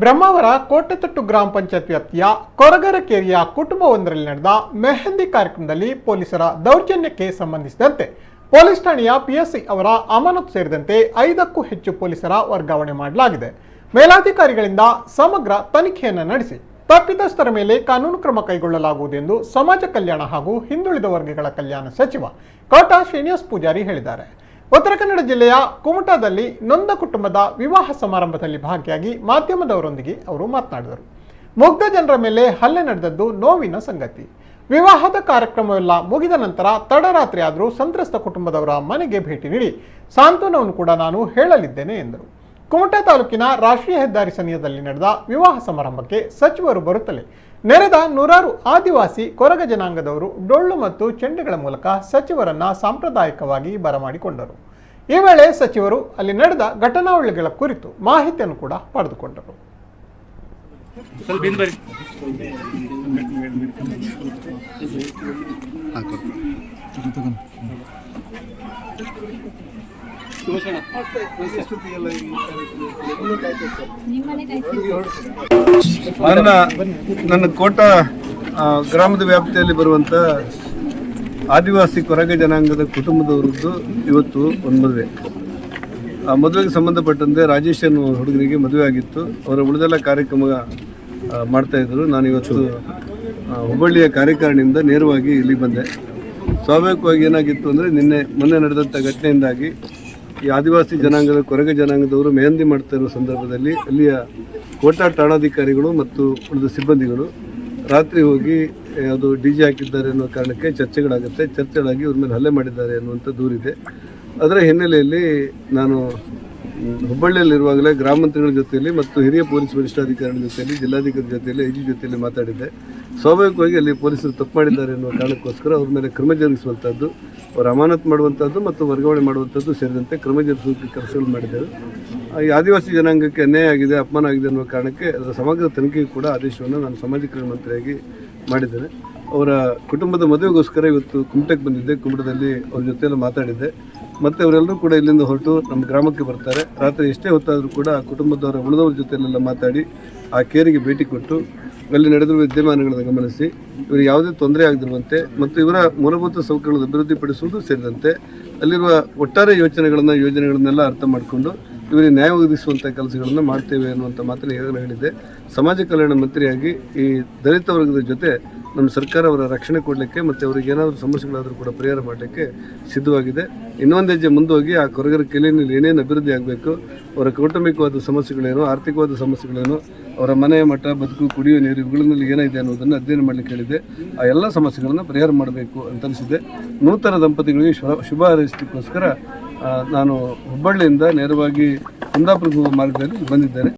ಬ್ರಹ್ಮಾವರ ಕೋಟೆತಟ್ಟು ಗ್ರಾಮ ಪಂಚಾಯತ್ ವ್ಯಾಪ್ತಿಯ ಕೊರಗರಕೇರಿಯ ಕುಟುಂಬವೊಂದರಲ್ಲಿ ನಡೆದ ಮೆಹಂದಿ ಕಾರ್ಯಕ್ರಮದಲ್ಲಿ ಪೊಲೀಸರ ದೌರ್ಜನ್ಯಕ್ಕೆ ಸಂಬಂಧಿಸಿದಂತೆ ಪೊಲೀಸ್ ಠಾಣೆಯ ಪಿಎಸ್ಸಿ ಅವರ ಅಮಾನತು ಸೇರಿದಂತೆ 5ಕ್ಕೂ ಹೆಚ್ಚು ಪೊಲೀಸರ ವರ್ಗಾವಣೆ ಮಾಡಲಾಗಿದೆ. ಮೇಲಾಧಿಕಾರಿಗಳಿಂದ ಸಮಗ್ರ ತನಿಖೆಯನ್ನು ನಡೆಸಿ ತಪ್ಪಿತಸ್ಥರ ಮೇಲೆ ಕಾನೂನು ಕ್ರಮ ಕೈಗೊಳ್ಳಲಾಗುವುದು ಎಂದು ಸಮಾಜ ಕಲ್ಯಾಣ ಹಾಗೂ ಹಿಂದುಳಿದ ವರ್ಗಗಳ ಕಲ್ಯಾಣ ಸಚಿವ ಕೋಟ ಶ್ರೀನಿವಾಸ್ ಪೂಜಾರಿ ಹೇಳಿದ್ದಾರೆ. ಉತ್ತರ ಕನ್ನಡ ಜಿಲ್ಲೆಯ ಕುಮಟಾದಲ್ಲಿ ನೊಂದ ಕುಟುಂಬದ ವಿವಾಹ ಸಮಾರಂಭದಲ್ಲಿ ಭಾಗಿಯಾಗಿ ಮಾಧ್ಯಮದವರೊಂದಿಗೆ ಅವರು ಮಾತನಾಡಿದರು. ಮುಗ್ಧ ಜನರ ಮೇಲೆ ಹಲ್ಲೆ ನಡೆದದ್ದು ನೋವಿನ ಸಂಗತಿ. ವಿವಾಹದ ಕಾರ್ಯಕ್ರಮವೆಲ್ಲ ಮುಗಿದ ನಂತರ ತಡರಾತ್ರಿ ಆದರೂ ಸಂತ್ರಸ್ತ ಕುಟುಂಬದವರ ಮನೆಗೆ ಭೇಟಿ ನೀಡಿ ಸಾಂತ್ವನವನ್ನು ಕೂಡ ನಾನು ಹೇಳಲಿದ್ದೇನೆ ಎಂದರು. ಕುಮಟಾ ತಾಲೂಕಿನ ರಾಷ್ಟ್ರೀಯ ಹೆದ್ದಾರಿ ಸನಿಹದಲ್ಲಿ ನಡೆದ ವಿವಾಹ ಸಮಾರಂಭಕ್ಕೆ ಸಚಿವರು ಬರುತ್ತಲೇ ನೆರೆದ ನೂರಾರು ಆದಿವಾಸಿ ಕೊರಗ ಜನಾಂಗದವರು ಡೊಳ್ಳು ಮತ್ತು ಚೆಂಡೆಗಳ ಮೂಲಕ ಸಚಿವರನ್ನ ಸಾಂಪ್ರದಾಯಿಕವಾಗಿ ಬರಮಾಡಿಕೊಂಡರು. ಈ ವೇಳೆ ಸಚಿವರು ಅಲ್ಲಿ ನಡೆದ ಘಟನಾವಳಿಗಳ ಕುರಿತು ಮಾಹಿತಿಯನ್ನು ಕೂಡ ಪಡೆದುಕೊಂಡರು. ನನ್ನ ಕೋಟಾ ಗ್ರಾಮದ ವ್ಯಾಪ್ತಿಯಲ್ಲಿ ಬರುವಂಥ ಆದಿವಾಸಿ ಕೊರಗ ಜನಾಂಗದ ಕುಟುಂಬದವರದ್ದು ಇವತ್ತು ಒಂದು ಮದುವೆ. ಆ ಮದುವೆಗೆ ಸಂಬಂಧಪಟ್ಟಂತೆ ರಾಜೇಶ್ ಅನ್ನೋ ಹುಡುಗರಿಗೆ ಮದುವೆ ಆಗಿತ್ತು. ಅವರ ಉಳಿದೆಲ್ಲ ಕಾರ್ಯಕ್ರಮ ಮಾಡ್ತಾಯಿದ್ರು. ನಾನು ಇವತ್ತು ಹುಬ್ಬಳ್ಳಿಯ ಕಾರ್ಯಕಾರಿಣಿಯಿಂದ ನೇರವಾಗಿ ಇಲ್ಲಿ ಬಂದೆ. ಸ್ವಾಭಾವಿಕವಾಗಿ ಏನಾಗಿತ್ತು ಅಂದರೆ ಮೊನ್ನೆ ನಡೆದಂಥ ಘಟನೆಯಿಂದಾಗಿ ಈ ಆದಿವಾಸಿ ಜನಾಂಗದ ಕೊರಗ ಜನಾಂಗದವರು ಮೆಹಂದಿ ಮಾಡ್ತಾ ಇರುವ ಸಂದರ್ಭದಲ್ಲಿ ಅಲ್ಲಿಯ ಕೋಟಾ ಠಾಣಾಧಿಕಾರಿಗಳು ಮತ್ತು ಉಳಿದ ಸಿಬ್ಬಂದಿಗಳು ರಾತ್ರಿ ಹೋಗಿ ಅದು DJ ಹಾಕಿದ್ದಾರೆ ಅನ್ನೋ ಕಾರಣಕ್ಕೆ ಚರ್ಚೆಗಳಾಗಿ ಇವ್ರ ಮೇಲೆ ಹಲ್ಲೆ ಮಾಡಿದ್ದಾರೆ ಅನ್ನುವಂಥ ದೂರಿದೆ. ಅದರ ಹಿನ್ನೆಲೆಯಲ್ಲಿ ನಾನು ಹುಬ್ಬಳ್ಳಿಯಲ್ಲಿರುವಾಗಲೇ ಗ್ರಾಮ ಮಂತ್ರಿಗಳ ಜೊತೆಯಲ್ಲಿ ಮತ್ತು ಹಿರಿಯ ಪೊಲೀಸ್ ವರಿಷ್ಠಾಧಿಕಾರಿಗಳ ಜೊತೆಯಲ್ಲಿ ಜಿಲ್ಲಾಧಿಕಾರಿ ಜೊತೆಯಲ್ಲಿ IG ಜೊತೆಯಲ್ಲಿ ಮಾತಾಡಿದ್ದೆ. ಸ್ವಾಭಾವಿಕವಾಗಿ ಅಲ್ಲಿ ಪೊಲೀಸರು ತಪ್ಪು ಮಾಡಿದ್ದಾರೆ ಎನ್ನುವ ಕಾರಣಕ್ಕೋಸ್ಕರ ಅವ್ರ ಮೇಲೆ ಕ್ರಮ ಜರುಗಿಸುವಂಥದ್ದು, ಅವರ ಅಮಾನತು ಮಾಡುವಂಥದ್ದು ಮತ್ತು ವರ್ಗಾವಣೆ ಮಾಡುವಂಥದ್ದು ಸೇರಿದಂತೆ ಕ್ರಮ ಜರುಗಿಸುವ ಕೆಲಸಗಳು ಮಾಡಿದ್ದೇವೆ. ಈ ಆದಿವಾಸಿ ಜನಾಂಗಕ್ಕೆ ಅನ್ಯಾಯ ಆಗಿದೆ, ಅಪಮಾನ ಆಗಿದೆ ಅನ್ನುವ ಕಾರಣಕ್ಕೆ ಅದರ ಸಮಗ್ರ ತನಿಖೆಗೆ ಕೂಡ ಆದೇಶವನ್ನು ನಾನು ಸಮಾಜ ಕಲ್ಯಾಣ ಮಂತ್ರಿಯಾಗಿ ಮಾಡಿದ್ದೇನೆ. ಅವರ ಕುಟುಂಬದ ಮದುವೆಗೋಸ್ಕರ ಇವತ್ತು ಕುಮಟಕ್ಕೆ ಬಂದಿದ್ದೆ. ಕುಮಟದಲ್ಲಿ ಅವ್ರ ಜೊತೆಯೆಲ್ಲ ಮಾತಾಡಿದ್ದೆ. ಮತ್ತು ಅವರೆಲ್ಲರೂ ಕೂಡ ಇಲ್ಲಿಂದ ಹೊರಟು ನಮ್ಮ ಗ್ರಾಮಕ್ಕೆ ಬರ್ತಾರೆ. ರಾತ್ರಿ ಎಷ್ಟೇ ಹೊತ್ತಾದರೂ ಕೂಡ ಕುಟುಂಬದವರ ಉಳಿದವ್ರ ಜೊತೆಯಲ್ಲೆಲ್ಲ ಮಾತಾಡಿ ಆ ಕೇರಿಗೆ ಭೇಟಿ ಕೊಟ್ಟು ಅಲ್ಲಿ ನಡೆದಿರುವ ವಿದ್ಯಮಾನಗಳನ್ನು ಗಮನಿಸಿ ಇವರಿಗೆ ಯಾವುದೇ ತೊಂದರೆ ಆಗದಿರುವಂತೆ ಮತ್ತು ಇವರ ಮೂಲಭೂತ ಸೌಕರ್ಯಗಳನ್ನು ಅಭಿವೃದ್ಧಿಪಡಿಸುವುದು ಸೇರಿದಂತೆ ಅಲ್ಲಿರುವ ಒಟ್ಟಾರೆ ಯೋಜನೆಗಳನ್ನೆಲ್ಲ ಅರ್ಥ ಮಾಡಿಕೊಂಡು ಇವರಿಗೆ ನ್ಯಾಯ ಒದಗಿಸುವಂಥ ಕೆಲಸಗಳನ್ನು ಮಾಡ್ತೇವೆ ಅನ್ನುವಂಥ ಮಾತನ್ನು ಈಗಾಗಲೇ ಹೇಳಿದ್ದೆ. ಸಮಾಜ ಕಲ್ಯಾಣ ಮಂತ್ರಿಯಾಗಿ ಈ ದಲಿತ ವರ್ಗದ ಜೊತೆ ನಮ್ಮ ಸರ್ಕಾರ ಅವರ ರಕ್ಷಣೆ ಕೊಡಲಿಕ್ಕೆ ಮತ್ತು ಅವರಿಗೆ ಏನಾದರೂ ಸಮಸ್ಯೆಗಳಾದರೂ ಕೂಡ ಪರಿಹಾರ ಮಾಡಲಿಕ್ಕೆ ಸಿದ್ಧವಾಗಿದೆ. ಇನ್ನೊಂದು ಹೆಜ್ಜೆ ಮುಂದೋಗಿ ಆ ಕೊರಗರ ಕೆಲೆಯಲ್ಲಿ ಏನೇನು ಅಭಿವೃದ್ಧಿ ಆಗಬೇಕು, ಅವರ ಕೌಟುಂಬಿಕವಾದ ಸಮಸ್ಯೆಗಳೇನು, ಆರ್ಥಿಕವಾದ ಸಮಸ್ಯೆಗಳೇನು, ಅವರ ಮನೆ ಮಠ ಬದುಕು ಕುಡಿಯುವ ನೀರು ಇವುಗಳಲ್ಲಿ ಏನಿದೆ ಅನ್ನೋದನ್ನು ಅಧ್ಯಯನ ಮಾಡಲಿಕ್ಕೆ ಹೇಳಿದೆ. ಆ ಎಲ್ಲ ಸಮಸ್ಯೆಗಳನ್ನು ಪರಿಹಾರ ಮಾಡಬೇಕು ಅಂತ ಅನಿಸಿದೆ. ನೂತನ ದಂಪತಿಗಳಿಗೆ ಶುಭ ಹಾರೈಸಲಿಕ್ಕೋಸ್ಕರ ನಾನು ಹುಬ್ಬಳ್ಳಿಯಿಂದ ನೇರವಾಗಿ ಕುಂದಾಪುರ ಮಾರ್ಗದಲ್ಲಿ ಬಂದಿದ್ದೇನೆ.